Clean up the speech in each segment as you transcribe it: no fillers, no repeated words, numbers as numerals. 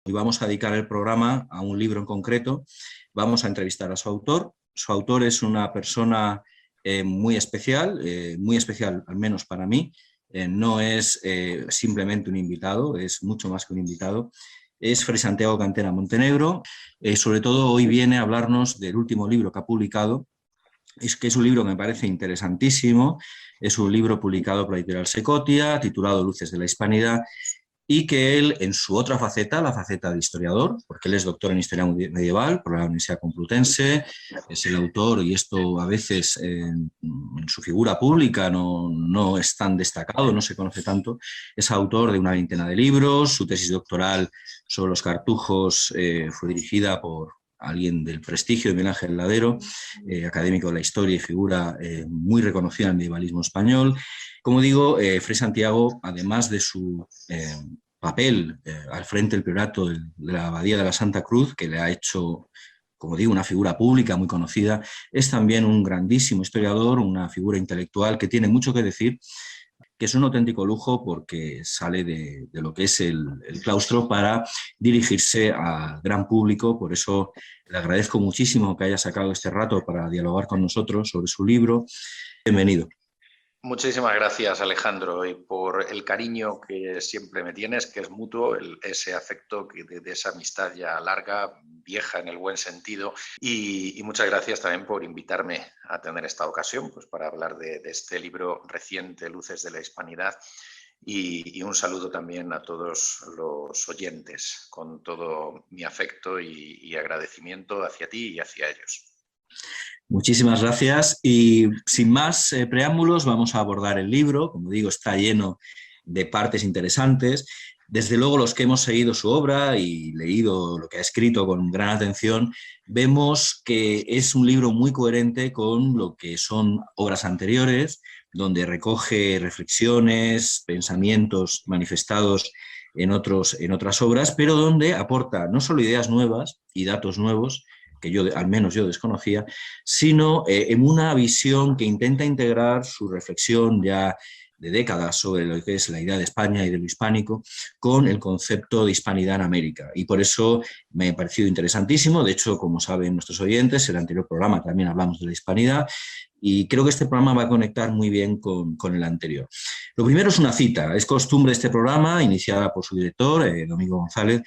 y vamos a dedicar el programa a un libro en concreto. Vamos a entrevistar a su autor. Su autor es una persona muy especial al menos para mí. No es simplemente un invitado, es mucho más que un invitado. Es Fray Santiago Cantera Montenegro. Sobre todo hoy viene a hablarnos del último libro que ha publicado. Es un libro que me parece interesantísimo. Es un libro publicado por la editorial Secotia, titulado Luces de la Hispanidad, y que él, en su otra faceta, la faceta de historiador, porque él es doctor en Historia Medieval por la Universidad Complutense, es el autor, y esto a veces en su figura pública no es tan destacado, no se conoce tanto, es autor de una veintena de libros. Su tesis doctoral sobre los cartujos fue dirigida por alguien del prestigio, de Miguel Ángel Ladero, académico de la historia y figura muy reconocida en el medievalismo español. Como digo, Fray Santiago, además de su papel al frente del priorato de la Abadía de la Santa Cruz, que le ha hecho, como digo, una figura pública muy conocida, es también un grandísimo historiador, una figura intelectual que tiene mucho que decir, que es un auténtico lujo porque sale de lo que es el claustro para dirigirse al gran público. Por eso le agradezco muchísimo que haya sacado este rato para dialogar con nosotros sobre su libro. Bienvenido. Muchísimas gracias, Alejandro, y por el cariño que siempre me tienes, que es mutuo, ese afecto de esa amistad ya larga, vieja en el buen sentido, y muchas gracias también por invitarme a tener esta ocasión pues, para hablar de este libro reciente, Luces de la Hispanidad, y un saludo también a todos los oyentes, con todo mi afecto y agradecimiento hacia ti y hacia ellos. Muchísimas gracias y sin más preámbulos vamos a abordar el libro. Como digo, está lleno de partes interesantes. Desde luego, los que hemos seguido su obra y leído lo que ha escrito con gran atención, vemos que es un libro muy coherente con lo que son obras anteriores, donde recoge reflexiones, pensamientos manifestados en otras obras, pero donde aporta no solo ideas nuevas y datos nuevos, que al menos yo desconocía, sino en una visión que intenta integrar su reflexión ya de décadas sobre lo que es la idea de España y de lo hispánico con el concepto de hispanidad en América. Y por eso me ha parecido interesantísimo. De hecho, como saben nuestros oyentes, en el anterior programa también hablamos de la hispanidad y creo que este programa va a conectar muy bien con el anterior. Lo primero es una cita. Es costumbre de este programa, iniciada por su director, Domingo González,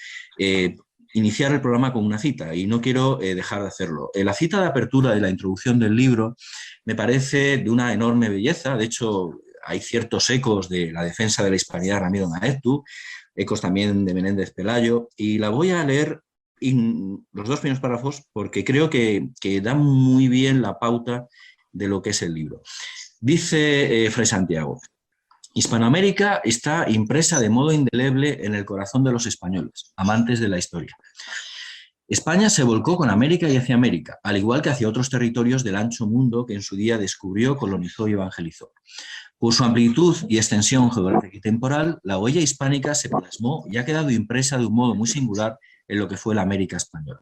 iniciar el programa con una cita y no quiero dejar de hacerlo. La cita de apertura de la introducción del libro me parece de una enorme belleza. De hecho, hay ciertos ecos de la defensa de la hispanidad de Ramiro Maeztu, ecos también de Menéndez Pelayo, y la voy a leer los dos primeros párrafos porque creo que dan muy bien la pauta de lo que es el libro. Dice Fray Santiago: Hispanoamérica está impresa de modo indeleble en el corazón de los españoles, amantes de la historia. España se volcó con América y hacia América, al igual que hacia otros territorios del ancho mundo que en su día descubrió, colonizó y evangelizó. Por su amplitud y extensión geográfica y temporal, la huella hispánica se plasmó y ha quedado impresa de un modo muy singular en lo que fue la América española.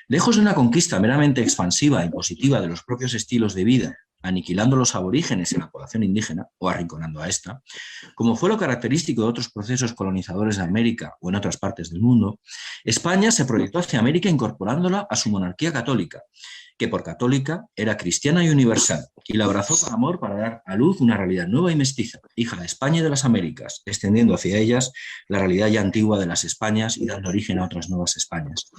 Lejos de una conquista meramente expansiva e impositiva de los propios estilos de vida, aniquilando los aborígenes en la población indígena o arrinconando a esta, como fue lo característico de otros procesos colonizadores de América o en otras partes del mundo, España se proyectó hacia América incorporándola a su monarquía católica, que por católica era cristiana y universal, y la abrazó con amor para dar a luz una realidad nueva y mestiza, hija de España y de las Américas, extendiendo hacia ellas la realidad ya antigua de las Españas y dando origen a otras nuevas Españas.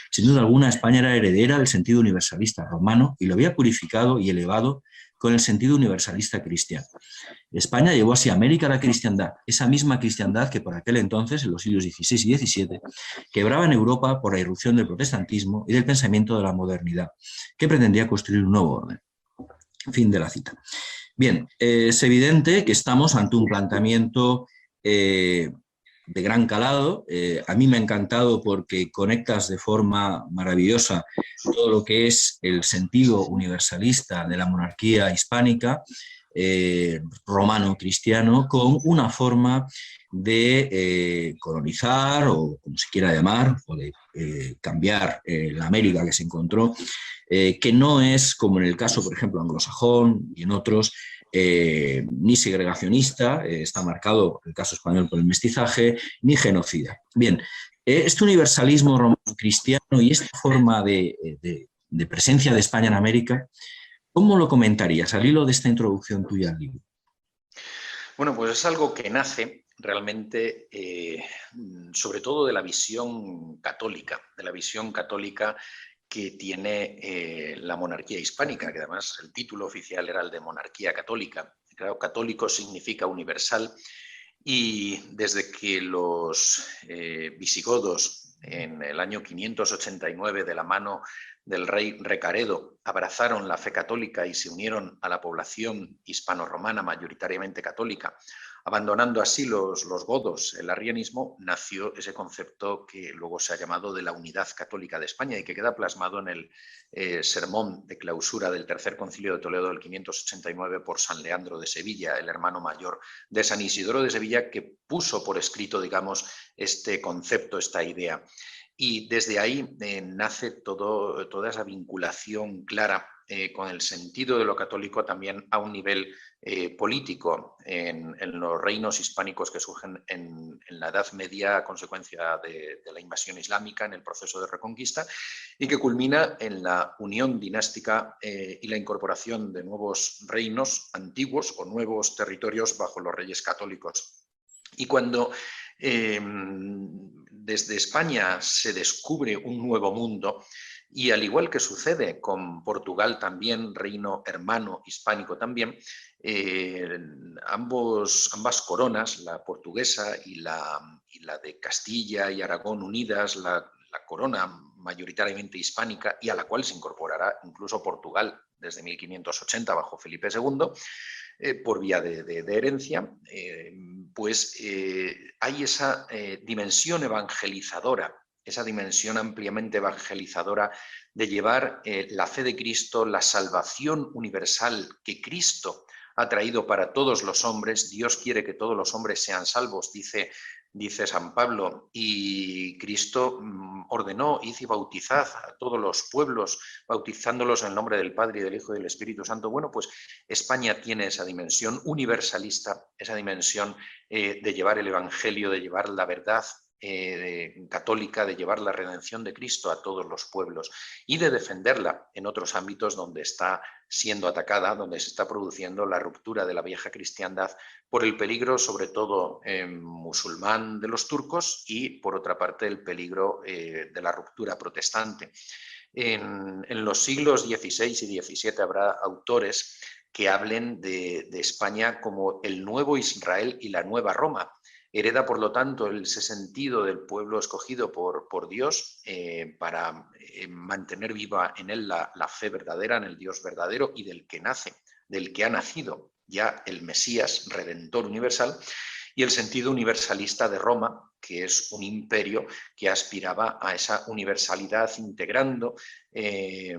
Sin duda alguna, España era heredera del sentido universalista romano y lo había purificado y elevado con el sentido universalista cristiano. España llevó hacia América la cristiandad, esa misma cristiandad que por aquel entonces, en los siglos XVI y XVII, quebraba en Europa por la irrupción del protestantismo y del pensamiento de la modernidad, que pretendía construir un nuevo orden. Fin de la cita. Bien, es evidente que estamos ante un planteamiento de gran calado. A mí me ha encantado porque conectas de forma maravillosa todo lo que es el sentido universalista de la monarquía hispánica, romano-cristiano, con una forma de colonizar, o como se quiera llamar, o de cambiar la América que se encontró, que no es como en el caso, por ejemplo, anglosajón y en otros, ni segregacionista, está marcado el caso español por el mestizaje, ni genocida. Bien, este universalismo romano cristiano y esta forma de presencia de España en América, ¿cómo lo comentarías al hilo de esta introducción tuya al libro? Bueno, pues es algo que nace realmente sobre todo de la visión católica, que tiene la monarquía hispánica, que además el título oficial era el de monarquía católica. Claro, católico significa universal, y desde que los visigodos en el año 589, de la mano del rey Recaredo, abrazaron la fe católica y se unieron a la población hispano-romana mayoritariamente católica, abandonando así los godos, el arrianismo, nació ese concepto que luego se ha llamado de la unidad católica de España y que queda plasmado en el sermón de clausura del Tercer Concilio de Toledo del 589 por San Leandro de Sevilla, el hermano mayor de San Isidoro de Sevilla, que puso por escrito, digamos, este concepto, esta idea. Y desde ahí nace toda esa vinculación clara con el sentido de lo católico también a un nivel político en los reinos hispánicos que surgen en la Edad Media a consecuencia de la invasión islámica, en el proceso de reconquista, y que culmina en la unión dinástica y la incorporación de nuevos reinos antiguos o nuevos territorios bajo los reyes católicos. Y cuando desde España se descubre un nuevo mundo, y al igual que sucede con Portugal también, reino hermano hispánico también, ambas coronas, la portuguesa y la de Castilla y Aragón unidas, la corona mayoritariamente hispánica y a la cual se incorporará incluso Portugal desde 1580 bajo Felipe II, por vía de herencia, hay esa dimensión evangelizadora, esa dimensión ampliamente evangelizadora de llevar la fe de Cristo, la salvación universal que Cristo ha traído para todos los hombres. Dios quiere que todos los hombres sean salvos, dice San Pablo, y Cristo ordenó: id y bautizad a todos los pueblos, bautizándolos en el nombre del Padre y del Hijo y del Espíritu Santo. Bueno, pues España tiene esa dimensión universalista, esa dimensión de llevar el Evangelio, de llevar la verdad católica, de llevar la redención de Cristo a todos los pueblos y de defenderla en otros ámbitos donde está siendo atacada, donde se está produciendo la ruptura de la vieja cristiandad por el peligro, sobre todo musulmán, de los turcos, y por otra parte el peligro de la ruptura protestante. En los siglos XVI y XVII habrá autores que hablen de España como el nuevo Israel y la nueva Roma. Hereda, por lo tanto, ese sentido del pueblo escogido por Dios para mantener viva en él la fe verdadera, en el Dios verdadero y del que nace, del que ha nacido ya el Mesías, Redentor universal, y el sentido universalista de Roma, que es un imperio que aspiraba a esa universalidad, integrando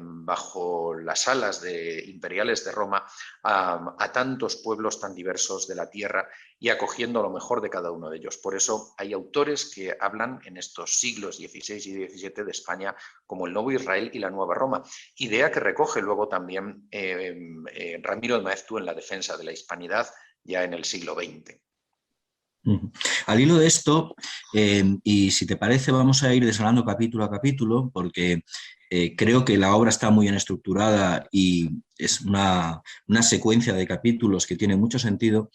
bajo las alas imperiales de Roma a tantos pueblos tan diversos de la tierra y acogiendo lo mejor de cada uno de ellos. Por eso hay autores que hablan en estos siglos XVI y XVII de España como el nuevo Israel y la nueva Roma, idea que recoge luego también Ramiro de Maeztu en la defensa de la hispanidad ya en el siglo XX. Al hilo de esto, y si te parece, vamos a ir desgranando capítulo a capítulo, porque creo que la obra está muy bien estructurada y es una secuencia de capítulos que tiene mucho sentido.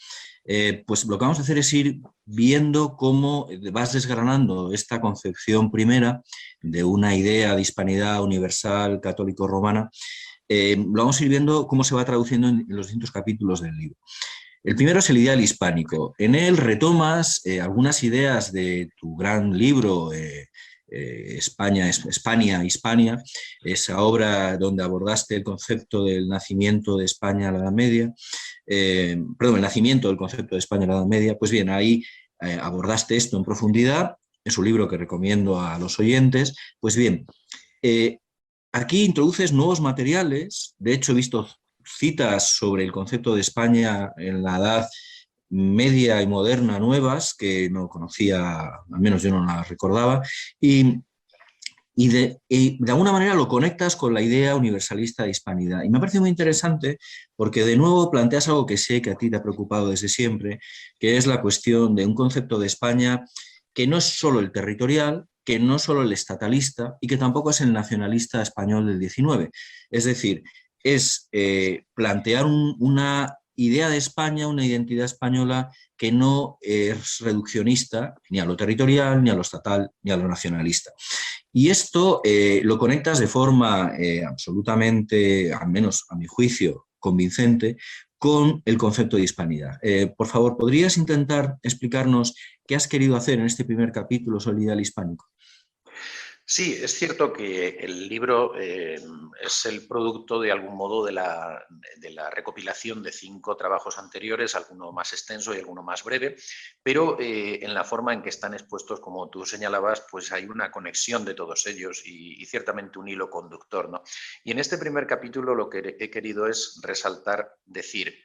Pues lo que vamos a hacer es ir viendo cómo vas desgranando esta concepción primera de una idea de hispanidad universal católico-romana. Lo vamos a ir viendo cómo se va traduciendo en los distintos capítulos del libro. El primero es el ideal hispánico. En él retomas algunas ideas de tu gran libro, España, Hispania, esa obra donde abordaste el concepto del nacimiento de España a la Edad Media, el nacimiento del concepto de España a la Edad Media. Pues bien, ahí abordaste esto en profundidad, es un libro que recomiendo a los oyentes. Pues bien, aquí introduces nuevos materiales, de hecho he visto citas sobre el concepto de España en la Edad Media y moderna nuevas, que no conocía, al menos yo no las recordaba, y y de alguna manera lo conectas con la idea universalista de hispanidad. Y me parece muy interesante porque de nuevo planteas algo que sé que a ti te ha preocupado desde siempre, que es la cuestión de un concepto de España que no es solo el territorial, que no es solo el estatalista y que tampoco es el nacionalista español del 19. Es decir, es plantear una idea de España, una identidad española que no es reduccionista ni a lo territorial, ni a lo estatal, ni a lo nacionalista. Y esto lo conectas de forma absolutamente, al menos a mi juicio, convincente, con el concepto de hispanidad. Por favor, ¿podrías intentar explicarnos qué has querido hacer en este primer capítulo sobre el ideal hispánico? Sí, es cierto que el libro es el producto de algún modo de la recopilación de 5 trabajos anteriores, alguno más extenso y alguno más breve, pero en la forma en que están expuestos, como tú señalabas, pues hay una conexión de todos ellos y ciertamente un hilo conductor, ¿no? Y en este primer capítulo lo que he querido es resaltar, decir,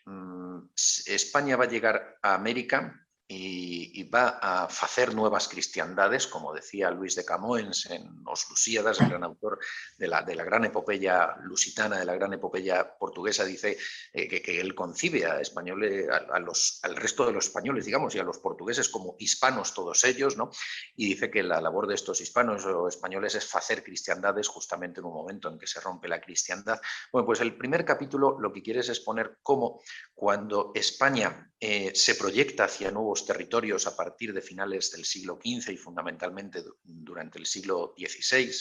España va a llegar a América y va a hacer nuevas cristiandades, como decía Luis de Camoens en Os Lusíadas, el gran autor de la gran epopeya lusitana, de la gran epopeya portuguesa, dice que él concibe a españoles, al resto de los españoles, digamos, y a los portugueses como hispanos todos ellos, ¿no? Y dice que la labor de estos hispanos o españoles es hacer cristiandades justamente en un momento en que se rompe la cristiandad. Bueno, pues el primer capítulo lo que quiere es exponer cómo cuando España se proyecta hacia nuevos territorios a partir de finales del siglo XV y fundamentalmente durante el siglo XVI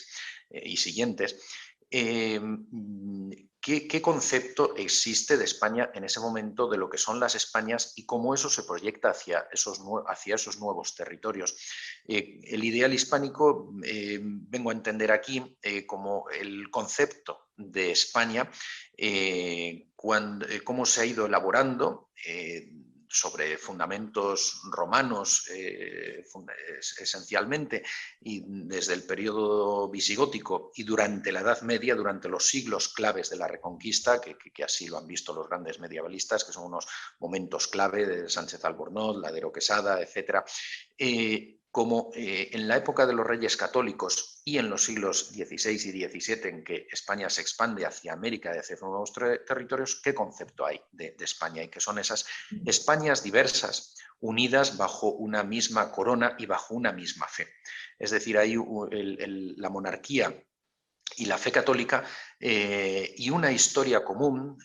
y siguientes, ¿qué concepto existe de España en ese momento de lo que son las Españas y cómo eso se proyecta hacia esos nuevos territorios? El ideal hispánico vengo a entender aquí como el concepto de España, cómo se ha ido elaborando sobre fundamentos romanos esencialmente, y desde el periodo visigótico y durante la Edad Media, durante los siglos claves de la Reconquista, que así lo han visto los grandes medievalistas, que son unos momentos clave de Sánchez Albornoz, Ladero Quesada, etc., como en la época de los reyes católicos y en los siglos XVI y XVII, en que España se expande hacia América y hacia nuevos territorios, ¿qué concepto hay de España? Y que son esas Españas diversas, unidas bajo una misma corona y bajo una misma fe. Es decir, hay la monarquía y la fe católica y una historia común,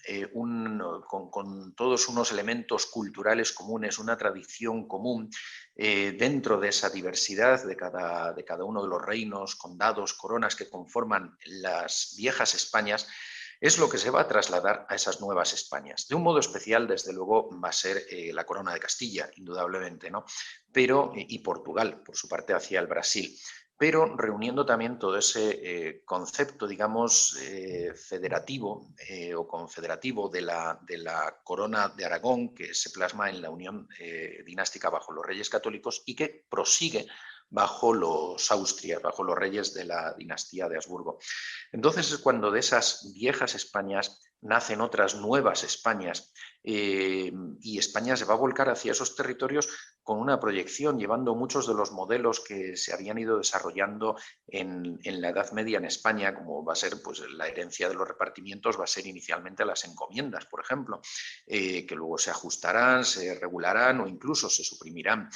con todos unos elementos culturales comunes, una tradición común dentro de esa diversidad de cada uno de los reinos, condados, coronas que conforman las viejas Españas, es lo que se va a trasladar a esas nuevas Españas. De un modo especial, desde luego, va a ser la corona de Castilla, indudablemente, ¿no? Pero, y Portugal, por su parte, hacia el Brasil, pero reuniendo también todo ese concepto, digamos, federativo o confederativo de la corona de Aragón, que se plasma en la unión dinástica bajo los reyes católicos y que prosigue bajo los Austrias, bajo los reyes de la dinastía de Habsburgo. Entonces es cuando de esas viejas Españas nacen otras nuevas Españas y España se va a volcar hacia esos territorios con una proyección, llevando muchos de los modelos que se habían ido desarrollando en la Edad Media en España, como va a ser pues, la herencia de los repartimientos, va a ser inicialmente las encomiendas, por ejemplo, que luego se ajustarán, se regularán o incluso se suprimirán,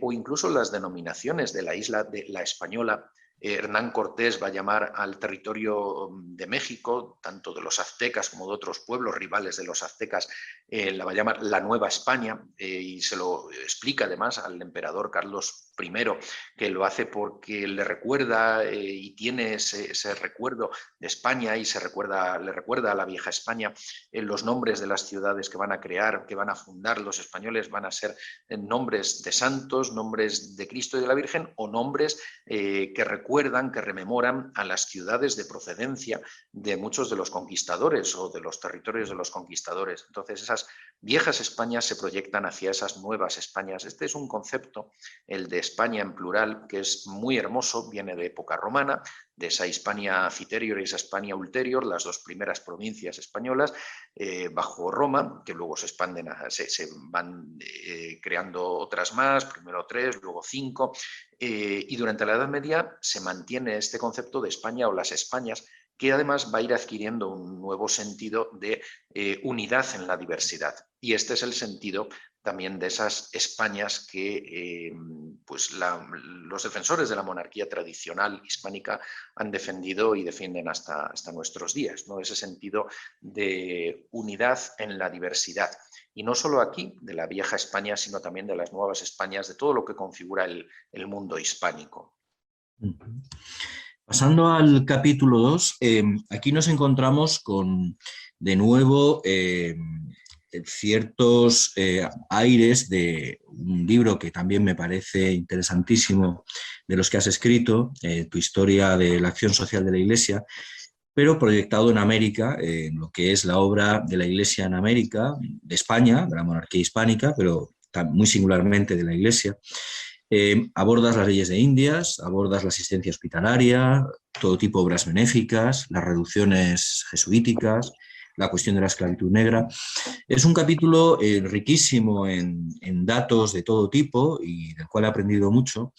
o incluso las denominaciones de la isla de la Española. Hernán Cortés va a llamar al territorio de México, tanto de los aztecas como de otros pueblos rivales de los aztecas, la va a llamar la Nueva España, y se lo explica además al emperador Carlos I, que lo hace porque le recuerda y tiene ese recuerdo de España y le recuerda a la vieja España los nombres de las ciudades que van a crear, que van a fundar los españoles, van a ser nombres de santos, nombres de Cristo y de la Virgen o nombres que recuerdan, que rememoran a las ciudades de procedencia de muchos de los conquistadores o de los territorios de los conquistadores. Entonces esas viejas Españas se proyectan hacia esas nuevas Españas. Este es un concepto, el de España en plural, que es muy hermoso, viene de época romana, esa Hispania Citerior y esa Hispania Ulterior, las dos primeras provincias españolas, bajo Roma, que luego se expanden, se van creando otras más, primero 3, luego 5, y durante la Edad Media se mantiene este concepto de España o las Españas, que además va a ir adquiriendo un nuevo sentido de unidad en la diversidad. Y este es el sentido también de esas Españas que pues los defensores de la monarquía tradicional hispánica han defendido y defienden hasta nuestros días, ¿no? Ese sentido de unidad en la diversidad. Y no solo aquí, de la vieja España, sino también de las nuevas Españas, de todo lo que configura el mundo hispánico. Pasando al capítulo 2, aquí nos encontramos con, de nuevo, ciertos aires de un libro que también me parece interesantísimo de los que has escrito, Tu historia de la acción social de la Iglesia, pero proyectado en América, en lo que es la obra de la Iglesia en América, de España, de la monarquía hispánica, pero muy singularmente de la Iglesia. Abordas las leyes de Indias, abordas la asistencia hospitalaria, todo tipo de obras benéficas, las reducciones jesuíticas, la cuestión de la esclavitud negra. Es un capítulo riquísimo en datos de todo tipo y del cual he aprendido mucho.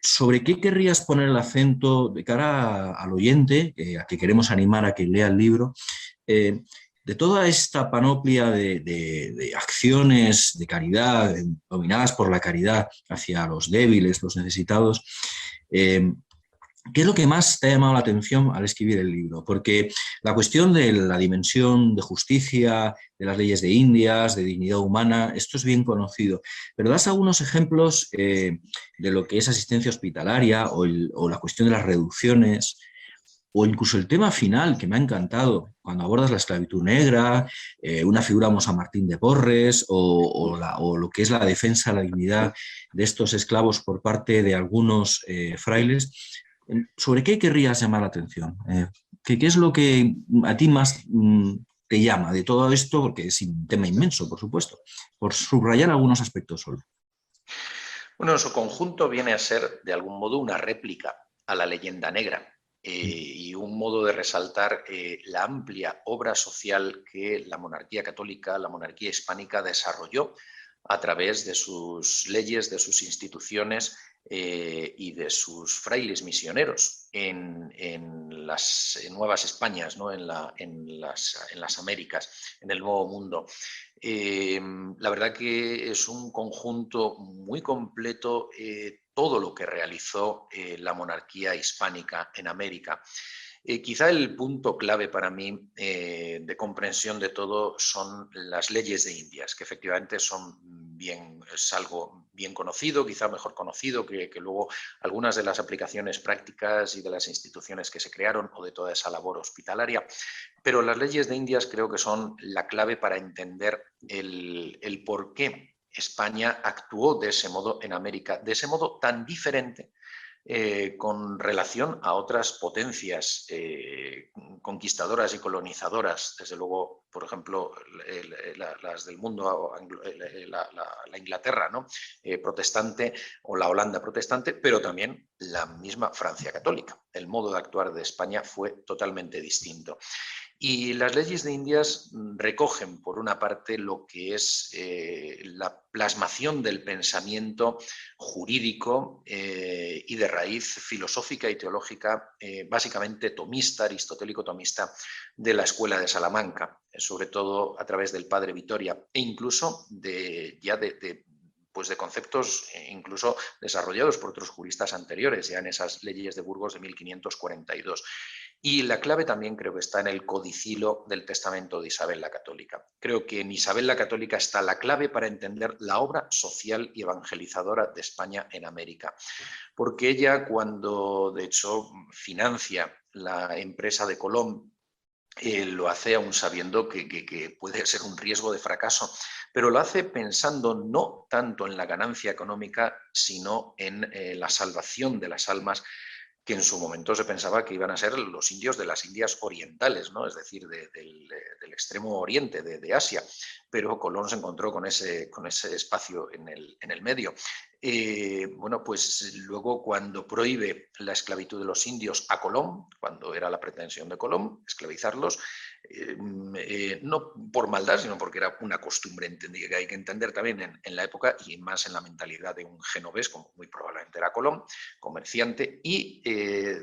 ¿Sobre qué querrías poner el acento de cara al oyente, a que queremos animar a que lea el libro? De toda esta panoplia de acciones de caridad, dominadas por la caridad hacia los débiles, los necesitados, ¿qué es lo que más te ha llamado la atención al escribir el libro? Porque la cuestión de la dimensión de justicia, de las leyes de Indias, de dignidad humana, esto es bien conocido. Pero das algunos ejemplos de lo que es asistencia hospitalaria o la cuestión de las reducciones, o incluso el tema final, que me ha encantado, cuando abordas la esclavitud negra, una figura como San Martín de Porres, o lo que es la defensa de la dignidad de estos esclavos por parte de algunos frailes. ¿Sobre qué querrías llamar la atención? ¿Qué es lo que a ti más te llama de todo esto? Porque es un tema inmenso, por supuesto, por subrayar algunos aspectos solo. Bueno, en su conjunto viene a ser, de algún modo, una réplica a la leyenda negra. Y un modo de resaltar la amplia obra social que la monarquía católica, la monarquía hispánica desarrolló a través de sus leyes, de sus instituciones y de sus frailes misioneros en las Nuevas Españas, ¿no? en las Américas, en el Nuevo Mundo. La verdad que es un conjunto muy completo todo lo que realizó la monarquía hispánica en América. Quizá el punto clave para mí de comprensión de todo son las leyes de Indias, que efectivamente es algo bien conocido, quizá mejor conocido que luego algunas de las aplicaciones prácticas y de las instituciones que se crearon o de toda esa labor hospitalaria. Pero las leyes de Indias creo que son la clave para entender el por qué España actuó de ese modo en América, de ese modo tan diferente con relación a otras potencias conquistadoras y colonizadoras, desde luego, por ejemplo, las del mundo, la Inglaterra, ¿no? Protestante, o la Holanda protestante, pero también la misma Francia católica. El modo de actuar de España fue totalmente distinto. Y las leyes de Indias recogen, por una parte, lo que es la plasmación del pensamiento jurídico y de raíz filosófica y teológica, básicamente tomista, aristotélico-tomista, de la Escuela de Salamanca, sobre todo a través del padre Vitoria, e incluso de conceptos incluso desarrollados por otros juristas anteriores, ya en esas leyes de Burgos de 1542. Y la clave también creo que está en el codicilo del testamento de Isabel la Católica. Creo que en Isabel la Católica está la clave para entender la obra social y evangelizadora de España en América. Porque ella, cuando de hecho financia la empresa de Colón, lo hace aún sabiendo que puede ser un riesgo de fracaso, pero lo hace pensando no tanto en la ganancia económica, sino en la salvación de las almas, que en su momento se pensaba que iban a ser los indios de las Indias orientales, ¿no? Es decir, del extremo oriente de Asia, pero Colón se encontró con ese espacio en el medio. Bueno, pues luego cuando prohíbe la esclavitud de los indios a Colón, cuando era la pretensión de Colón, esclavizarlos, no por maldad, sino porque era una costumbre que hay que entender también en la época y más en la mentalidad de un genovés, como muy probablemente era Colón, comerciante, y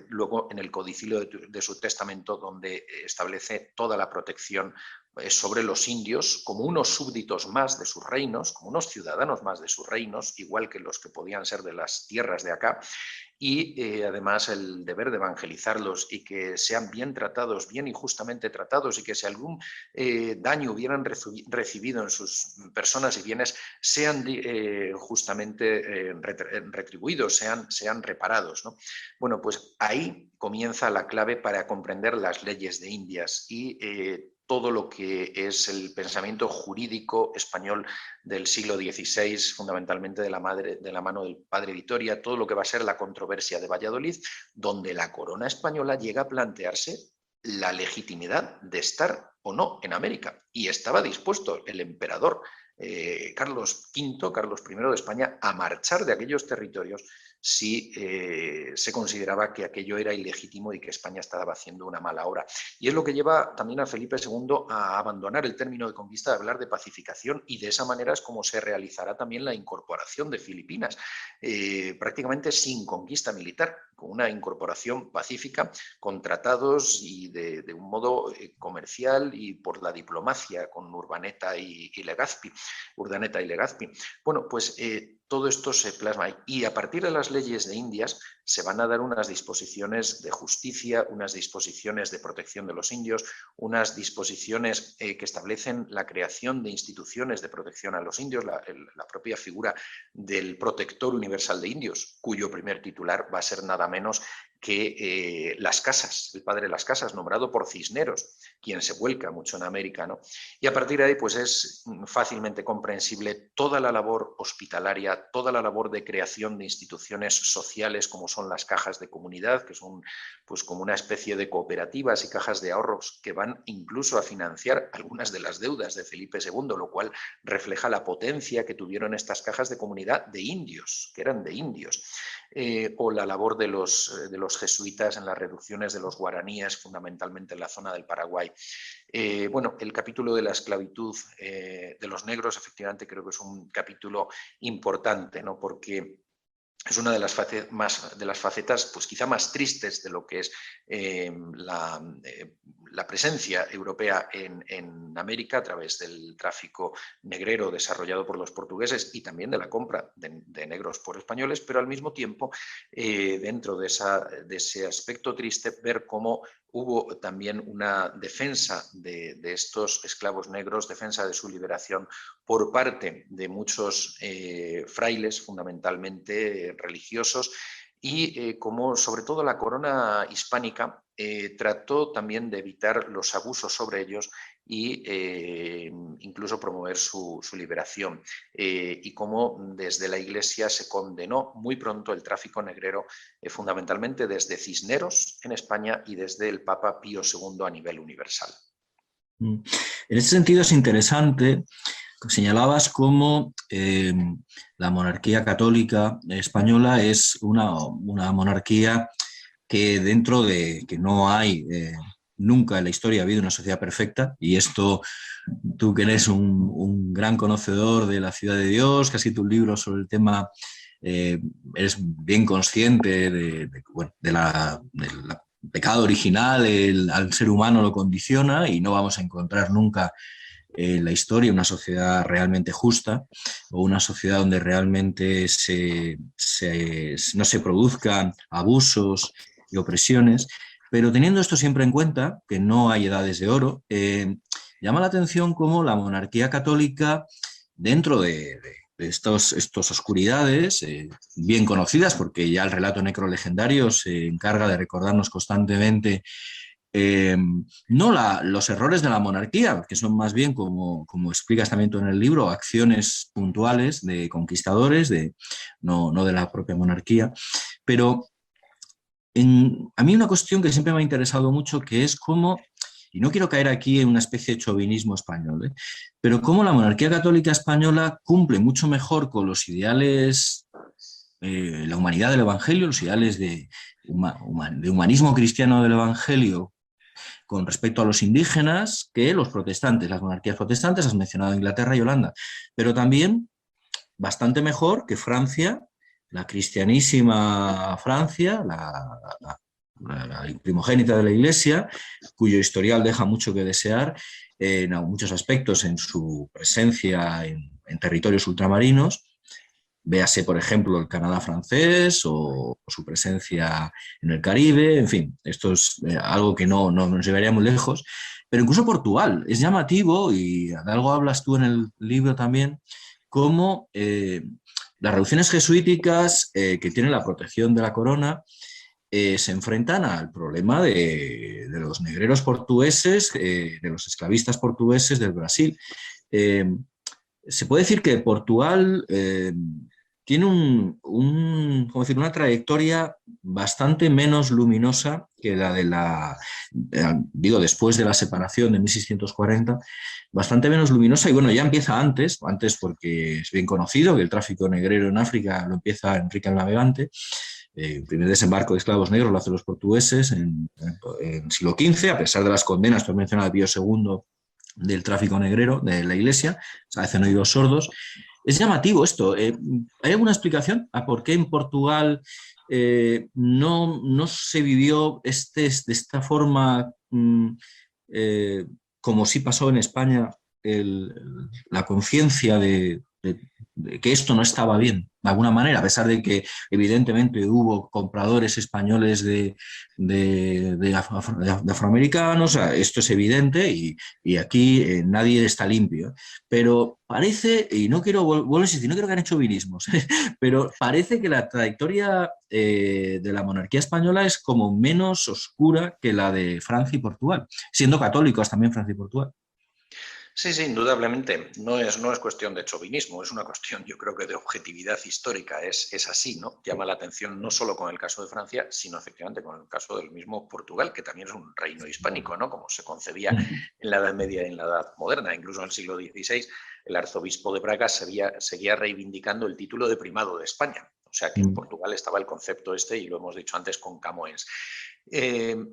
luego en el codicilio de su testamento, donde establece toda la protección sobre los indios como unos súbditos más de sus reinos, como unos ciudadanos más de sus reinos, igual que los que podían ser de las tierras de acá, y además el deber de evangelizarlos y que sean bien tratados, bien y justamente tratados, y que si algún daño hubieran recibido en sus personas y bienes, sean justamente retribuidos, sean reparados, ¿no? Bueno, pues ahí comienza la clave para comprender las leyes de Indias y todo lo que es el pensamiento jurídico español del siglo XVI, fundamentalmente de la mano del padre Vitoria, todo lo que va a ser la controversia de Valladolid, donde la corona española llega a plantearse la legitimidad de estar o no en América. Y estaba dispuesto el emperador Carlos V, Carlos I de España, a marchar de aquellos territorios si se consideraba que aquello era ilegítimo y que España estaba haciendo una mala obra. Y es lo que lleva también a Felipe II a abandonar el término de conquista, de hablar de pacificación, y de esa manera es como se realizará también la incorporación de Filipinas, prácticamente sin conquista militar, con una incorporación pacífica, con tratados y de un modo comercial y por la diplomacia con Urdaneta y Legazpi. Bueno, pues todo esto se plasma ahí. Y a partir de las leyes de Indias se van a dar unas disposiciones de justicia, unas disposiciones de protección de los indios, unas disposiciones que establecen la creación de instituciones de protección a los indios, la propia figura del protector universal de indios, cuyo primer titular va a ser nada menos que Las Casas, el padre de Las Casas, nombrado por Cisneros, quien se vuelca mucho en América, ¿no? Y a partir de ahí, pues es fácilmente comprensible toda la labor hospitalaria, toda la labor de creación de instituciones sociales, como son las cajas de comunidad, que son pues como una especie de cooperativas y cajas de ahorros que van incluso a financiar algunas de las deudas de Felipe II, lo cual refleja la potencia que tuvieron estas cajas de comunidad de indios, que eran de indios. O la labor de los jesuitas en las reducciones de los guaraníes, fundamentalmente en la zona del Paraguay. Bueno, el capítulo de la esclavitud de los negros, efectivamente, creo que es un capítulo importante, ¿no? Porque es una de las facetas, pues quizá más tristes de lo que es la presencia europea en América a través del tráfico negrero desarrollado por los portugueses y también de la compra de negros por españoles, pero al mismo tiempo, dentro de ese aspecto triste, ver cómo hubo también una defensa de estos esclavos negros, defensa de su liberación por parte de muchos frailes, fundamentalmente religiosos, y como sobre todo la corona hispánica trató también de evitar los abusos sobre ellos e incluso promover su liberación, y cómo desde la Iglesia se condenó muy pronto el tráfico negrero, fundamentalmente desde Cisneros en España y desde el Papa Pío II a nivel universal. En ese sentido es interesante, señalabas cómo la monarquía católica española es una monarquía que dentro de que no hay, nunca en la historia ha habido una sociedad perfecta, y esto tú que eres un gran conocedor de la ciudad de Dios, que has escrito un libro sobre el tema, eres bien consciente del pecado original, al ser humano lo condiciona y no vamos a encontrar nunca en la historia una sociedad realmente justa o una sociedad donde realmente no se produzcan abusos y opresiones, pero teniendo esto siempre en cuenta, que no hay edades de oro, llama la atención cómo la monarquía católica, dentro de estas oscuridades, bien conocidas, porque ya el relato necrolegendario se encarga de recordarnos constantemente no los errores de la monarquía, que son más bien, como explicas también tú en el libro, acciones puntuales de conquistadores, no de la propia monarquía. Pero a mí una cuestión que siempre me ha interesado mucho, que es cómo, y no quiero caer aquí en una especie de chauvinismo español, pero cómo la monarquía católica española cumple mucho mejor con los ideales la humanidad del Evangelio, los ideales de humanismo cristiano del Evangelio con respecto a los indígenas que los protestantes, las monarquías protestantes, has mencionado Inglaterra y Holanda, pero también bastante mejor que Francia, la cristianísima Francia, la primogénita de la Iglesia, cuyo historial deja mucho que desear en muchos aspectos en su presencia en territorios ultramarinos. Véase, por ejemplo, el Canadá francés o su presencia en el Caribe, en fin, esto es algo que no nos llevaría muy lejos, pero incluso Portugal es llamativo, y de algo hablas tú en el libro también, como las reducciones jesuíticas que tienen la protección de la corona se enfrentan al problema de los negreros portugueses, de los esclavistas portugueses del Brasil. Eh, Se puede decir que Portugal tiene ¿cómo decir? Una trayectoria bastante menos luminosa que la de digo, después de la separación de 1640, bastante menos luminosa, y bueno, ya empieza antes porque es bien conocido que el tráfico negrero en África lo empieza Enrique el Navegante. El primer desembarco de esclavos negros lo hacen los portugueses en el siglo XV, a pesar de las condenas que has mencionado de Pío II del tráfico negrero de la Iglesia, se hacen oídos sordos. Es llamativo esto. ¿Hay alguna explicación a por qué en Portugal no se vivió de esta forma como sí pasó en España, la conciencia de que esto no estaba bien, de alguna manera, a pesar de que evidentemente hubo compradores españoles de afroamericanos, o sea, esto es evidente y aquí nadie está limpio, pero parece, y no quiero, vuelvo a insistir, no quiero que han hecho vinismos, pero parece que la trayectoria de la monarquía española es como menos oscura que la de Francia y Portugal, siendo católicos también Francia y Portugal. Sí, sí, indudablemente. No es cuestión de chauvinismo, es una cuestión, yo creo que de objetividad histórica. Es así, ¿no? Llama la atención no solo con el caso de Francia, sino efectivamente con el caso del mismo Portugal, que también es un reino hispánico, ¿no? Como se concebía en la Edad Media y en la Edad Moderna. Incluso en el siglo XVI, el arzobispo de Braga seguía reivindicando el título de primado de España. O sea que en Portugal estaba el concepto este, y lo hemos dicho antes con Camões.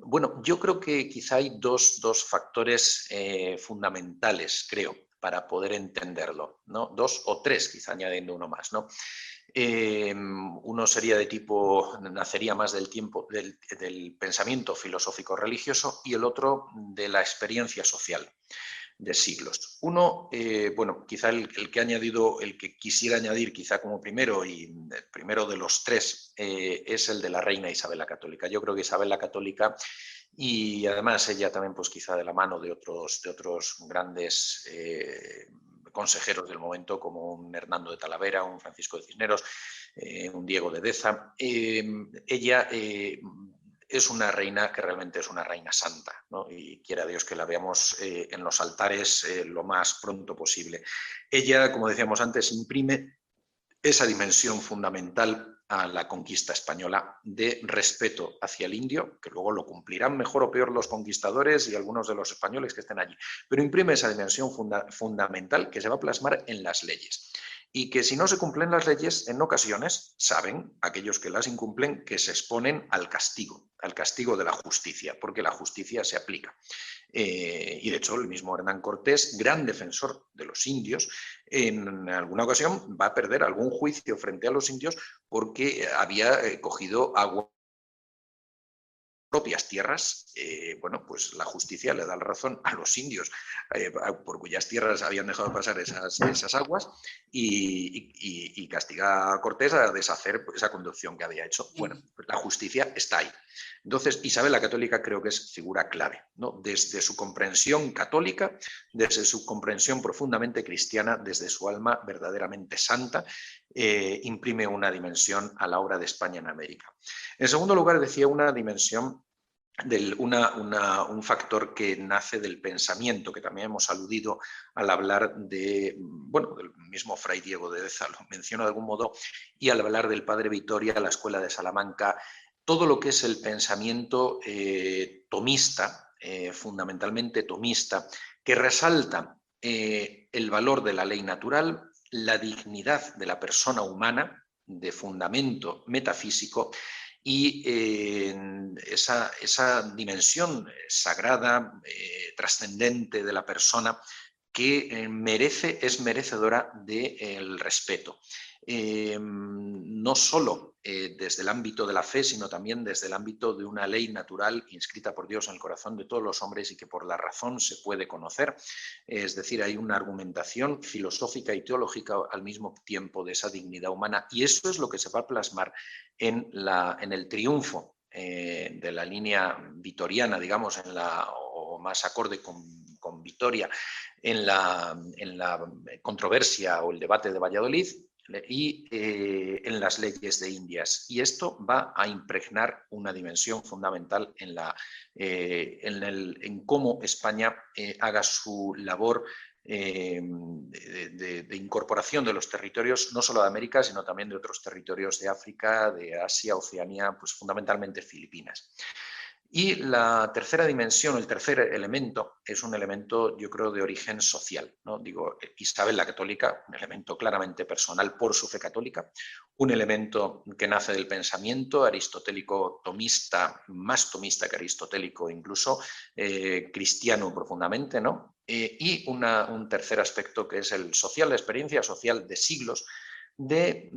Bueno, yo creo que quizá hay dos factores fundamentales, creo, para poder entenderlo, ¿no? Dos o tres, quizá añadiendo uno más, ¿no? Uno sería de tipo, nacería más del tiempo del pensamiento filosófico religioso, y el otro de la experiencia social de siglos. Uno, bueno, quizá el que ha añadido, el que quisiera añadir quizá como primero, y el primero de los tres, es el de la reina Isabel la Católica. Yo creo que Isabel la Católica, y además ella también pues quizá de la mano de otros grandes consejeros del momento, como un Hernando de Talavera, un Francisco de Cisneros, un Diego de Deza, ella es una reina que realmente es una reina santa, ¿no? Y quiera Dios que la veamos en los altares lo más pronto posible. Ella, como decíamos antes, imprime esa dimensión fundamental a la conquista española de respeto hacia el indio, que luego lo cumplirán mejor o peor los conquistadores y algunos de los españoles que estén allí, pero imprime esa dimensión fundamental que se va a plasmar en las leyes. Y que si no se cumplen las leyes, en ocasiones saben aquellos que las incumplen que se exponen al castigo de la justicia, porque la justicia se aplica. Y de hecho el mismo Hernán Cortés, gran defensor de los indios, en alguna ocasión va a perder algún juicio frente a los indios porque había cogido agua propias tierras, bueno, pues la justicia le da la razón a los indios, por cuyas tierras habían dejado pasar esas aguas, y castiga a Cortés a deshacer esa conducción que había hecho. Bueno, pues la justicia está ahí. Entonces, Isabel la Católica creo que es figura clave, ¿no? Desde su comprensión católica, desde su comprensión profundamente cristiana, desde su alma verdaderamente santa, imprime una dimensión a la obra de España en América. En segundo lugar, decía una dimensión, un factor que nace del pensamiento, que también hemos aludido al hablar del mismo Fray Diego de Deza, lo menciono de algún modo, y al hablar del Padre Vitoria, la Escuela de Salamanca, todo lo que es el pensamiento tomista, fundamentalmente tomista, que resalta el valor de la ley natural, la dignidad de la persona humana, de fundamento metafísico y esa dimensión sagrada, trascendente de la persona que es merecedora del respeto. No solo desde el ámbito de la fe, sino también desde el ámbito de una ley natural inscrita por Dios en el corazón de todos los hombres y que por la razón se puede conocer. Es decir, hay una argumentación filosófica y teológica al mismo tiempo de esa dignidad humana, y eso es lo que se va a plasmar en el triunfo de la línea vitoriana, digamos, o más acorde con Vitoria, en la controversia o el debate de Valladolid y en las leyes de Indias. Y esto va a impregnar una dimensión fundamental en cómo España haga su labor de incorporación de los territorios, no solo de América, sino también de otros territorios de África, de Asia, Oceanía, pues fundamentalmente Filipinas. Y la tercera dimensión, el tercer elemento, es un elemento, yo creo, de origen social, ¿no? Digo, Isabel la Católica, un elemento claramente personal por su fe católica, un elemento que nace del pensamiento aristotélico tomista, más tomista que aristotélico incluso, cristiano profundamente, ¿no? Y un tercer aspecto que es el social, la experiencia social de siglos, de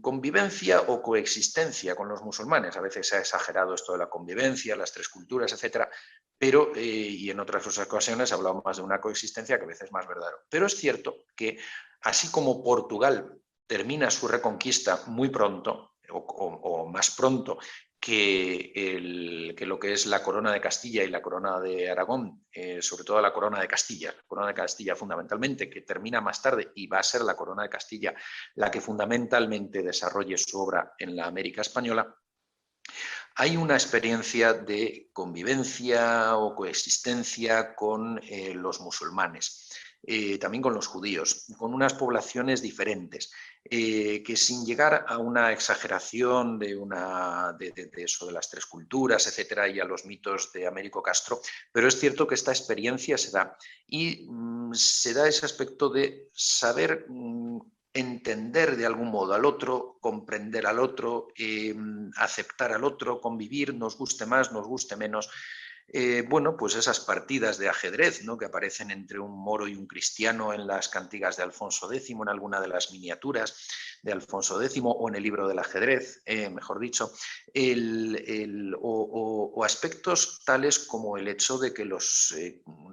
convivencia o coexistencia con los musulmanes. A veces se ha exagerado esto de la convivencia, las tres culturas, etcétera, pero, y en otras ocasiones hablamos más de una coexistencia que a veces es más verdadero. Pero es cierto que así como Portugal termina su reconquista muy pronto, o más pronto, que lo que es la corona de Castilla y la corona de Aragón, sobre todo la corona de Castilla fundamentalmente, que termina más tarde y va a ser la corona de Castilla la que fundamentalmente desarrolle su obra en la América española, hay una experiencia de convivencia o coexistencia con los musulmanes. También con los judíos, con unas poblaciones diferentes, que sin llegar a una exageración de eso de las tres culturas, etcétera, y a los mitos de Américo Castro, pero es cierto que esta experiencia se da, y se da ese aspecto de saber entender de algún modo al otro, comprender al otro, aceptar al otro, convivir, nos guste más, nos guste menos. Bueno, pues esas partidas de ajedrez, ¿no?, que aparecen entre un moro y un cristiano en las cantigas de Alfonso X, en alguna de las miniaturas de Alfonso X, o en el libro del ajedrez, mejor dicho, o aspectos tales como el hecho de que los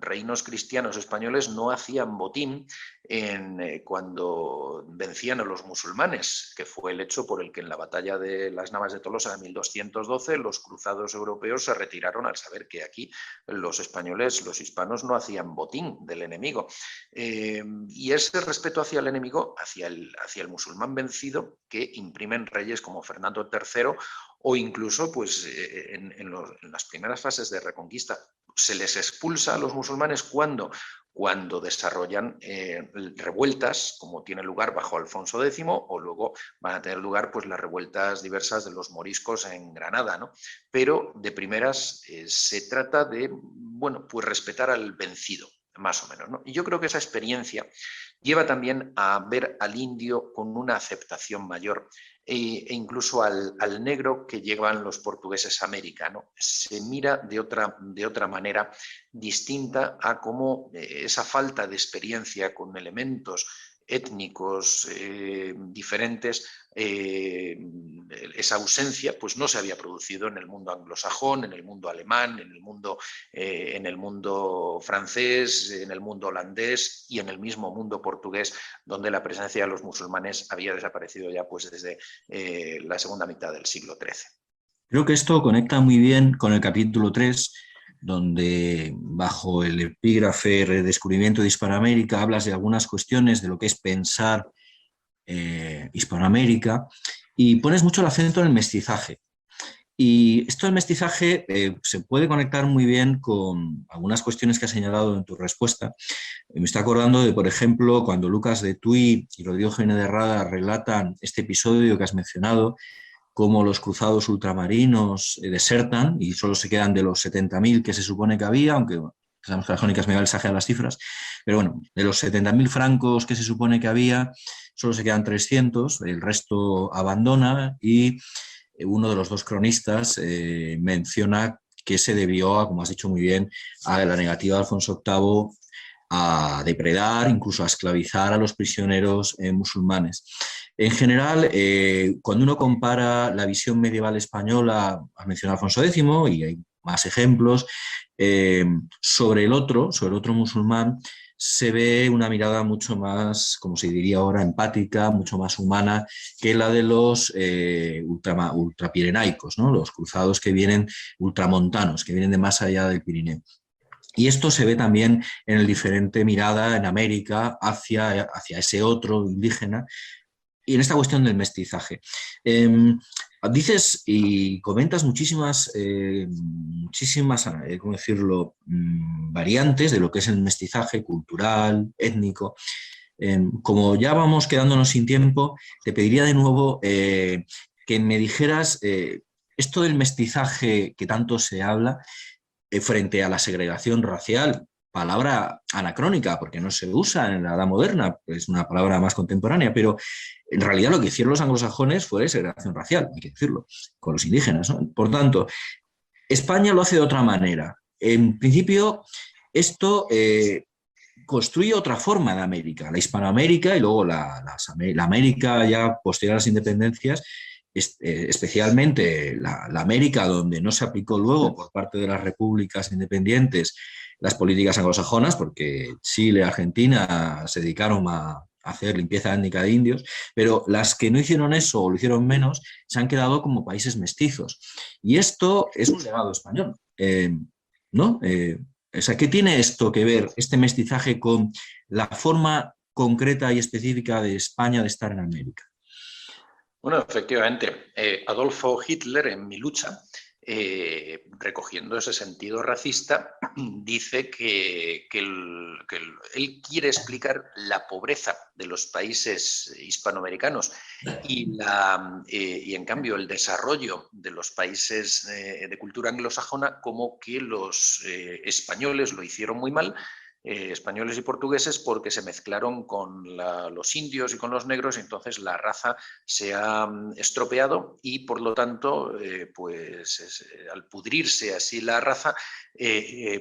reinos cristianos españoles no hacían botín cuando vencían a los musulmanes, que fue el hecho por el que en la batalla de las Navas de Tolosa de 1212 los cruzados europeos se retiraron al saber que aquí los españoles, los hispanos, no hacían botín del enemigo. Y ese respeto hacia el enemigo, hacia el musulmán vencido, que imprimen reyes como Fernando III, o incluso pues, en las primeras fases de Reconquista. Se les expulsa a los musulmanes cuando desarrollan revueltas, como tiene lugar bajo Alfonso X, o luego van a tener lugar pues, las revueltas diversas de los moriscos en Granada, ¿no? Pero de primeras se trata de, bueno, pues respetar al vencido, más o menos, ¿no? Y yo creo que esa experiencia lleva también a ver al indio con una aceptación mayor, e incluso al negro que llevan los portugueses a América, ¿no? Se mira de otra manera distinta a cómo esa falta de experiencia con elementos étnicos diferentes, esa ausencia pues no se había producido en el mundo anglosajón, en el mundo alemán, en el mundo francés, en el mundo holandés y en el mismo mundo portugués, donde la presencia de los musulmanes había desaparecido ya pues desde la segunda mitad del siglo XIII. Creo que esto conecta muy bien con el capítulo 3, donde bajo el epígrafe Redescubrimiento de Hispanoamérica hablas de algunas cuestiones de lo que es pensar Hispanoamérica, y pones mucho el acento en el mestizaje. Y esto del mestizaje se puede conectar muy bien con algunas cuestiones que has señalado en tu respuesta. Me estoy acordando de, por ejemplo, cuando Lucas de Tuy y Rodrigo Jiménez de Rada relatan este episodio que has mencionado, cómo los cruzados ultramarinos desertan y solo se quedan de los 70.000 que se supone que había, aunque Sabemos que las crónicas medievales exageran las cifras, pero bueno, de los 70.000 francos que se supone que había, solo se quedan 300, el resto abandona y uno de los dos cronistas menciona que se debió, como has dicho muy bien, a la negativa de Alfonso VIII a depredar, incluso a esclavizar a los prisioneros musulmanes. En general, cuando uno compara la visión medieval española, has mencionado a Alfonso X y hay más ejemplos, sobre el otro musulmán, se ve una mirada mucho más, como se diría ahora, empática, mucho más humana que la de los ultrapirenaicos, ¿no? Los cruzados que vienen ultramontanos, que vienen de más allá del Pirineo. Y esto se ve también en el diferente mirada en América hacia ese otro indígena y en esta cuestión del mestizaje. Dices y comentas muchísimas, ¿cómo decirlo?, variantes de lo que es el mestizaje cultural, étnico. Como ya vamos quedándonos sin tiempo, te pediría de nuevo que me dijeras esto del mestizaje que tanto se habla, frente a la segregación racial, palabra anacrónica, porque no se usa en la edad moderna, es una palabra más contemporánea, pero en realidad lo que hicieron los anglosajones fue segregación racial, hay que decirlo, con los indígenas, ¿no? Por tanto, España lo hace de otra manera. En principio, esto construye otra forma de América, la Hispanoamérica y luego la América ya posterior a las independencias, especialmente la América donde no se aplicó luego por parte de las repúblicas independientes las políticas anglosajonas, porque Chile y Argentina se dedicaron a hacer limpieza étnica de indios, pero las que no hicieron eso o lo hicieron menos se han quedado como países mestizos. Y esto es un legado español, ¿no? O sea, ¿qué tiene esto que ver, este mestizaje, con la forma concreta y específica de España de estar en América? Bueno, efectivamente, Adolfo Hitler en Mi lucha, recogiendo ese sentido racista, dice que él quiere explicar la pobreza de los países hispanoamericanos y en cambio el desarrollo de los países de cultura anglosajona, como que los españoles lo hicieron muy mal, españoles y portugueses, porque se mezclaron con los indios y con los negros, y entonces la raza se ha estropeado y por lo tanto, al pudrirse así la raza,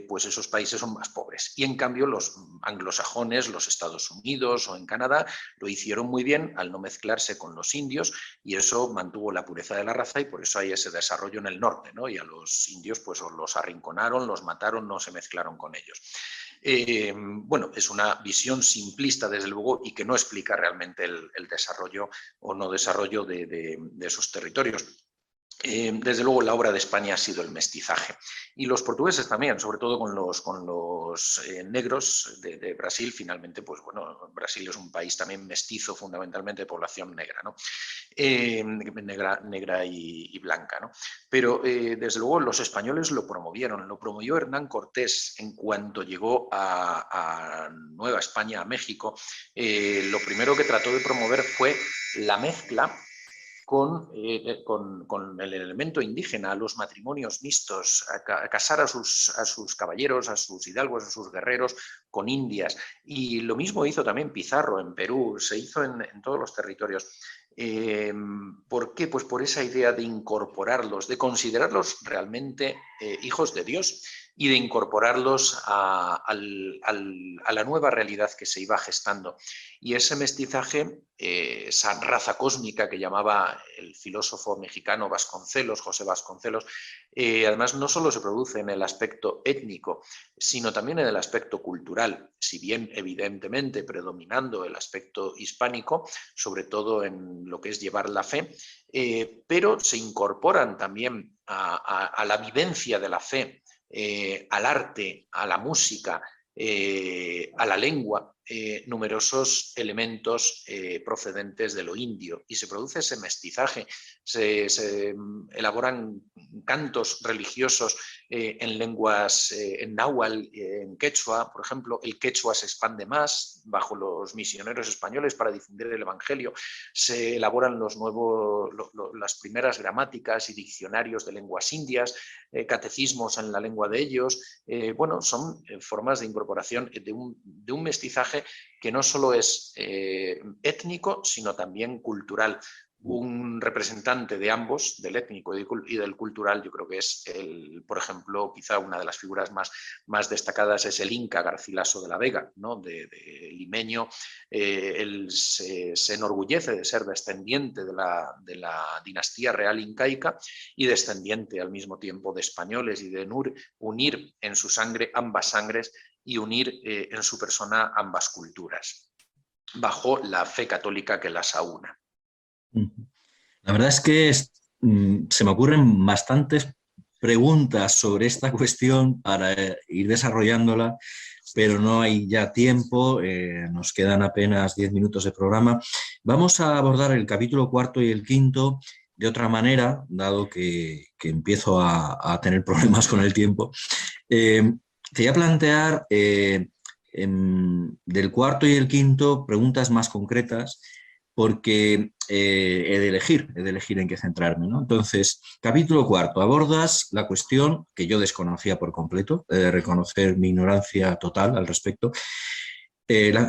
pues esos países son más pobres. Y en cambio los anglosajones, los Estados Unidos o en Canadá, lo hicieron muy bien al no mezclarse con los indios, y eso mantuvo la pureza de la raza, y por eso hay ese desarrollo en el norte, ¿no? Y a los indios pues los arrinconaron, los mataron, no se mezclaron con ellos. Bueno, es una visión simplista, desde luego, y que no explica realmente el desarrollo o no desarrollo de esos territorios. Desde luego la obra de España ha sido el mestizaje, y los portugueses también, sobre todo con los negros de Brasil. Finalmente, pues bueno, Brasil es un país también mestizo, fundamentalmente de población negra, ¿no? Negra y blanca, ¿no? Pero desde luego los españoles lo promovieron, lo promovió Hernán Cortés en cuanto llegó a Nueva España, a México. Lo primero que trató de promover fue la mezcla con el elemento indígena, los matrimonios mixtos, a casar a sus caballeros, a sus hidalgos, a sus guerreros con indias. Y lo mismo hizo también Pizarro en Perú, se hizo en todos los territorios. ¿Por qué? Pues por esa idea de incorporarlos, de considerarlos realmente hijos de Dios, y de incorporarlos a la nueva realidad que se iba gestando. Y ese mestizaje, esa raza cósmica que llamaba el filósofo mexicano Vasconcelos, José Vasconcelos, además no solo se produce en el aspecto étnico, sino también en el aspecto cultural, si bien evidentemente predominando el aspecto hispánico, sobre todo en lo que es llevar la fe, pero se incorporan también a la vivencia de la fe, al arte, a la música, a la lengua, numerosos elementos procedentes de lo indio, y se produce ese mestizaje. Se elaboran cantos religiosos en lenguas, en náhuatl, en quechua, por ejemplo. El quechua se expande más bajo los misioneros españoles para difundir el Evangelio. Se elaboran las primeras gramáticas y diccionarios de lenguas indias, catecismos en la lengua de ellos. Bueno, son formas de incorporación de un mestizaje que no solo es étnico, sino también cultural. Un representante de ambos, del étnico y del cultural, yo creo que es, por ejemplo, quizá una de las figuras más destacadas es el Inca Garcilaso de la Vega, ¿no? de limeño. Él se enorgullece de ser descendiente de la dinastía real incaica y descendiente al mismo tiempo de españoles, y de unir en su sangre ambas sangres y unir en su persona ambas culturas, bajo la fe católica que las aúna. La verdad es que se me ocurren bastantes preguntas sobre esta cuestión para ir desarrollándola, pero no hay ya tiempo, nos quedan apenas 10 minutos de programa. Vamos a abordar el capítulo cuarto y el quinto de otra manera, dado que empiezo a tener problemas con el tiempo. Quería plantear del cuarto y el quinto preguntas más concretas, porque he de elegir en qué centrarme, ¿no? Entonces, capítulo cuarto, abordas la cuestión que yo desconocía por completo, he de reconocer mi ignorancia total al respecto.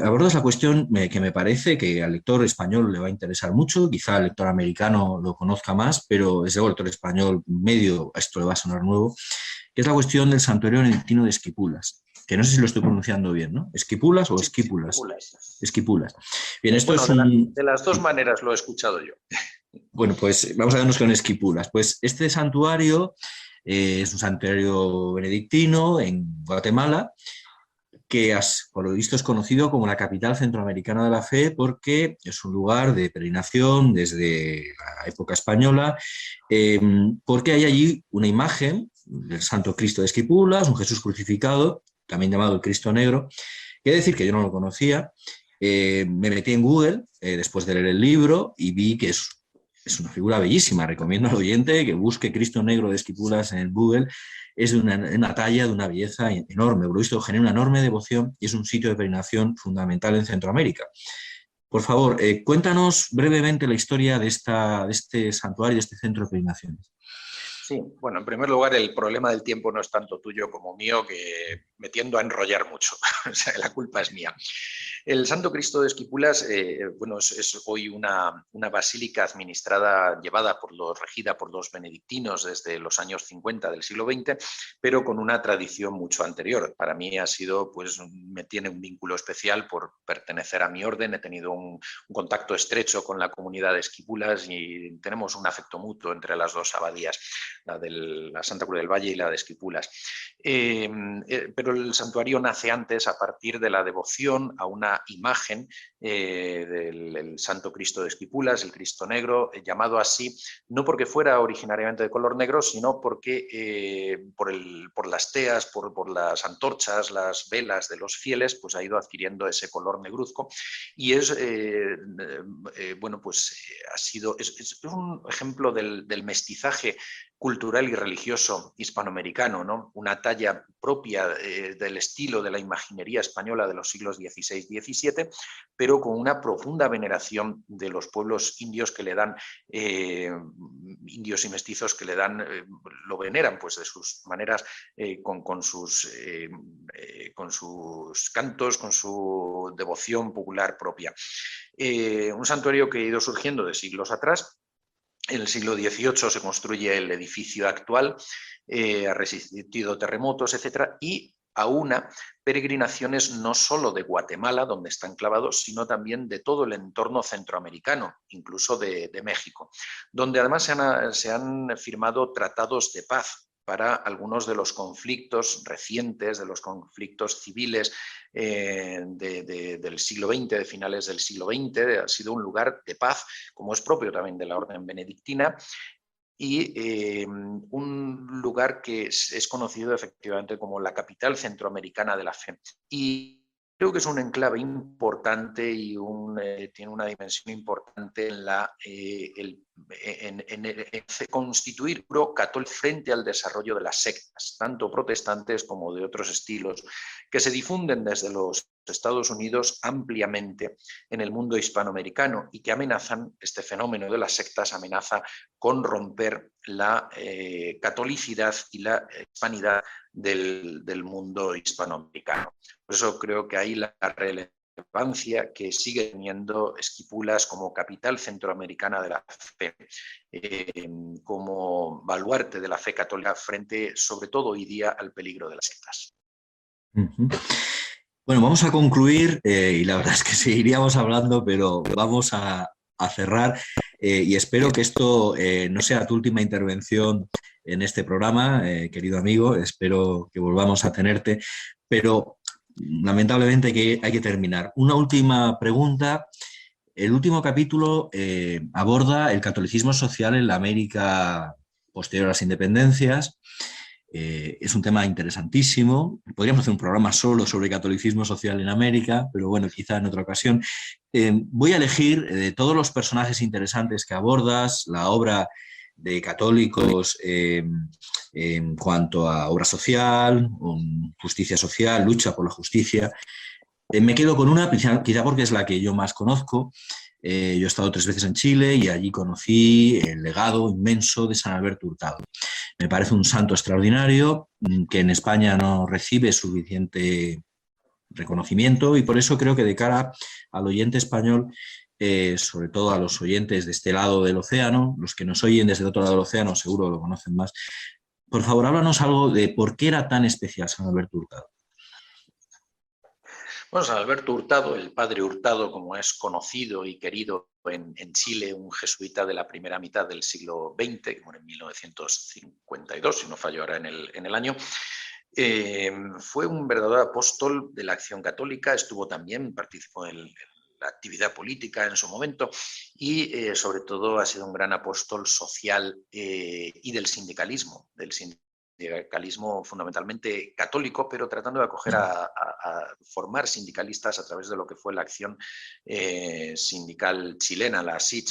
Abordas la cuestión que me parece que al lector español le va a interesar mucho, quizá al lector americano lo conozca más, pero desde luego al lector español medio esto le va a sonar nuevo, que es la cuestión del santuario benedictino de Esquipulas, que no sé si lo estoy pronunciando bien, ¿no? ¿Esquipulas o Esquipulas? Esquipulas. Bien, esto bueno, es un... de las dos maneras lo he escuchado yo. Bueno, pues vamos a vernos con Esquipulas. Pues este santuario es un santuario benedictino en Guatemala, que por lo visto es conocido como la capital centroamericana de la fe, porque es un lugar de peregrinación desde la época española, porque hay allí una imagen del Santo Cristo de Esquipulas, un Jesús crucificado, también llamado el Cristo Negro. Quiere decir que yo no lo conocía. Me metí en Google después de leer el libro y vi que es una figura bellísima. Recomiendo al oyente que busque Cristo Negro de Esquipulas en Google. Es de una talla, de una belleza enorme. Por lo visto, genera una enorme devoción y es un sitio de peregrinación fundamental en Centroamérica. Por favor, cuéntanos brevemente la historia de este santuario, de este centro de peregrinaciones. Sí, bueno, en primer lugar, el problema del tiempo no es tanto tuyo como mío, que me tiendo a enrollar mucho. O sea, la culpa es mía. El Santo Cristo de Esquipulas, bueno, es hoy una basílica administrada, regida por los benedictinos desde los años 50 del siglo XX, pero con una tradición mucho anterior. Para mí me tiene un vínculo especial por pertenecer a mi orden. He tenido un contacto estrecho con la comunidad de Esquipulas y tenemos un afecto mutuo entre las dos abadías, la de la Santa Cruz del Valle y la de Esquipulas. Pero el santuario nace antes, a partir de la devoción a una imagen del Santo Cristo de Esquipulas, el Cristo Negro, llamado así, no porque fuera originariamente de color negro, sino porque por las teas, por las antorchas, las velas de los fieles, pues ha ido adquiriendo ese color negruzco, y es un ejemplo del mestizaje cultural y religioso hispanoamericano, ¿no? Una talla propia del estilo de la imaginería española de los siglos XVI y XVII, pero con una profunda veneración de los pueblos indios que le dan, indios y mestizos que le dan, lo veneran pues de sus maneras, con sus cantos, con su devoción popular propia. Un santuario que ha ido surgiendo de siglos atrás. En el siglo XVIII se construye el edificio actual, ha resistido terremotos, etc. Y aúna peregrinaciones no solo de Guatemala, donde está enclavado, sino también de todo el entorno centroamericano, incluso de México, donde además se han firmado tratados de paz para algunos de los conflictos recientes, de los conflictos civiles del siglo XX, de finales del siglo XX. Ha sido un lugar de paz, como es propio también de la orden benedictina, y un lugar que es conocido efectivamente como la capital centroamericana de la fe. Y creo que es un enclave importante y tiene una dimensión importante en constituir católico frente al desarrollo de las sectas, tanto protestantes como de otros estilos, que se difunden desde los Estados Unidos ampliamente en el mundo hispanoamericano y que amenazan, este fenómeno de las sectas amenaza con romper la catolicidad y la hispanidad del mundo hispanoamericano. Por eso creo que ahí la relevancia que sigue teniendo Esquipulas como capital centroamericana de la fe, como baluarte de la fe católica frente, sobre todo hoy día, al peligro de las sectas. Bueno, vamos a concluir y la verdad es que seguiríamos hablando, pero vamos a cerrar y espero que esto no sea tu última intervención en este programa, querido amigo. Espero que volvamos a tenerte, pero lamentablemente hay que terminar. Una última pregunta. El último capítulo aborda el catolicismo social en la América posterior a las independencias. Es un tema interesantísimo. Podríamos hacer un programa solo sobre catolicismo social en América, pero bueno, quizá en otra ocasión. Voy a elegir de todos los personajes interesantes que abordas, la obra de católicos en cuanto a obra social, justicia social, lucha por la justicia. Me quedo con una, quizá porque es la que yo más conozco. Yo he estado 3 veces en Chile y allí conocí el legado inmenso de San Alberto Hurtado. Me parece un santo extraordinario que en España no recibe suficiente reconocimiento y por eso creo que de cara al oyente español, sobre todo a los oyentes de este lado del océano, los que nos oyen desde el otro lado del océano seguro lo conocen más, por favor, háblanos algo de por qué era tan especial San Alberto Hurtado. Bueno, San Alberto Hurtado, el padre Hurtado, como es conocido y querido en Chile, un jesuita de la primera mitad del siglo XX, que muere en 1952, si no fallo ahora en el año, fue un verdadero apóstol de la acción católica, participó en la actividad política en su momento y sobre todo ha sido un gran apóstol social y del sindicalismo fundamentalmente católico, pero tratando de acoger a formar sindicalistas a través de lo que fue la acción sindical chilena, la SIC.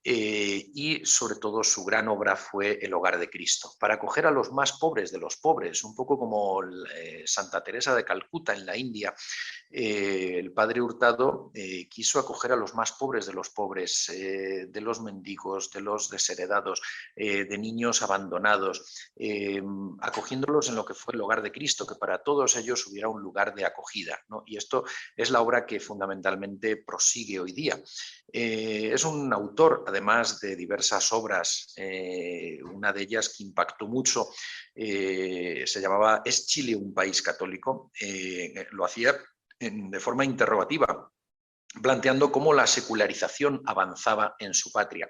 Y sobre todo su gran obra fue el Hogar de Cristo, para acoger a los más pobres de los pobres, un poco como Santa Teresa de Calcuta en la India. El padre Hurtado quiso acoger a los más pobres de los pobres, de los mendigos, de los desheredados, de niños abandonados, acogiéndolos en lo que fue el Hogar de Cristo, que para todos ellos hubiera un lugar de acogida, ¿no? Y esto es la obra que fundamentalmente prosigue hoy día. Es un autor, además de diversas obras, una de ellas que impactó mucho, se llamaba ¿Es Chile un país católico? Lo hacía de forma interrogativa, planteando cómo la secularización avanzaba en su patria.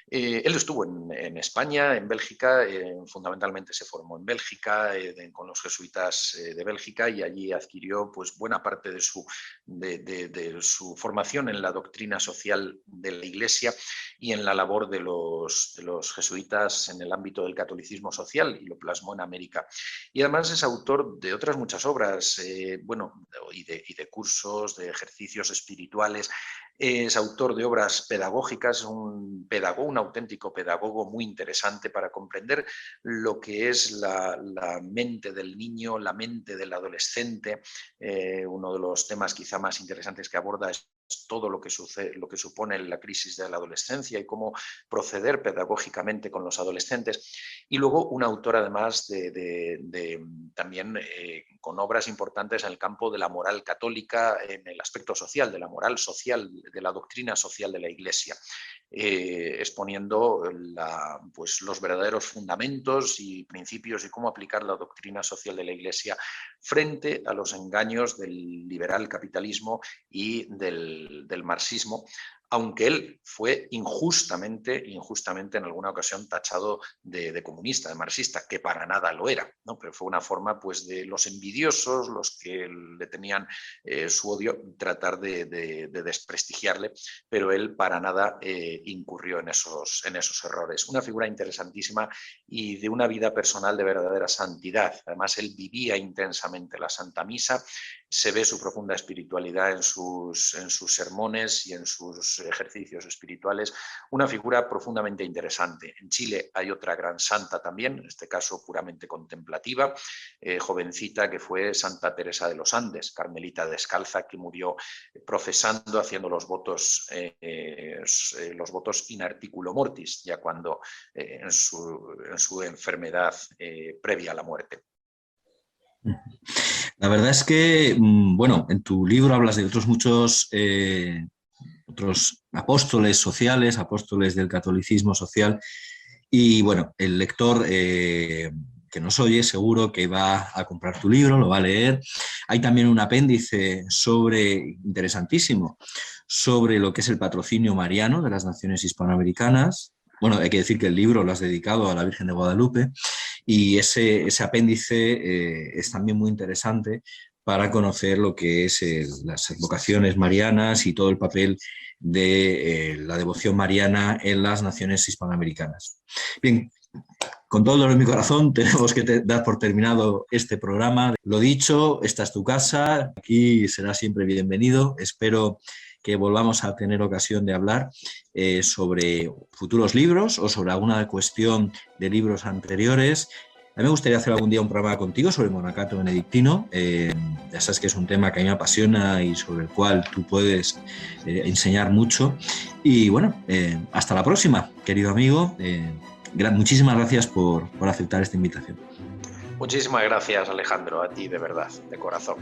Él estuvo en España, en Bélgica, fundamentalmente se formó en Bélgica, con los jesuitas de Bélgica, y allí adquirió pues, buena parte de su formación en la doctrina social de la Iglesia y en la labor de los jesuitas en el ámbito del catolicismo social, y lo plasmó en América. Y además es autor de otras muchas obras, y de cursos, de ejercicios espirituales. Es autor de obras pedagógicas, un auténtico pedagogo muy interesante para comprender lo que es la mente del niño, la mente del adolescente. Uno de los temas quizá más interesantes que aborda es todo lo que supone la crisis de la adolescencia y cómo proceder pedagógicamente con los adolescentes. Y luego un autor además también con obras importantes en el campo de la moral católica, en el aspecto social, de la moral social, de la doctrina social de la Iglesia, exponiendo los verdaderos fundamentos y principios y cómo aplicar la doctrina social de la Iglesia frente a los engaños del liberal capitalismo y del marxismo, aunque él fue injustamente en alguna ocasión tachado de comunista, de marxista, que para nada lo era, ¿no? Pero fue una forma, pues, de los envidiosos, los que le tenían su odio, tratar de desprestigiarle, pero él para nada incurrió en esos errores. Una figura interesantísima y de una vida personal de verdadera santidad. Además, él vivía intensamente la Santa Misa, se ve su profunda espiritualidad en sus sermones y en sus ejercicios espirituales. Una figura profundamente interesante. En Chile hay otra gran santa también, en este caso puramente contemplativa, jovencita, que fue Santa Teresa de los Andes, carmelita descalza, que murió profesando, haciendo los votos in articulo mortis, ya cuando en su enfermedad previa a la muerte. La verdad es que, bueno, en tu libro hablas de otros muchos otros apóstoles sociales, apóstoles del catolicismo social, y bueno, el lector que nos oye seguro que va a comprar tu libro, lo va a leer. Hay también un apéndice interesantísimo sobre lo que es el patrocinio mariano de las naciones hispanoamericanas. Bueno, hay que decir que el libro lo has dedicado a la Virgen de Guadalupe, y ese apéndice es también muy interesante para conocer lo que es las advocaciones marianas y todo el papel de la devoción mariana en las naciones hispanoamericanas. Bien, con todo el dolor en mi corazón tenemos que dar por terminado este programa. Lo dicho, esta es tu casa, aquí serás siempre bienvenido. Espero que volvamos a tener ocasión de hablar sobre futuros libros o sobre alguna cuestión de libros anteriores. A mí me gustaría hacer algún día un programa contigo sobre el monacato benedictino. Ya sabes que es un tema que a mí me apasiona y sobre el cual tú puedes enseñar mucho. Y bueno, hasta la próxima, querido amigo. Muchísimas gracias por aceptar esta invitación. Muchísimas gracias, Alejandro, a ti de verdad, de corazón.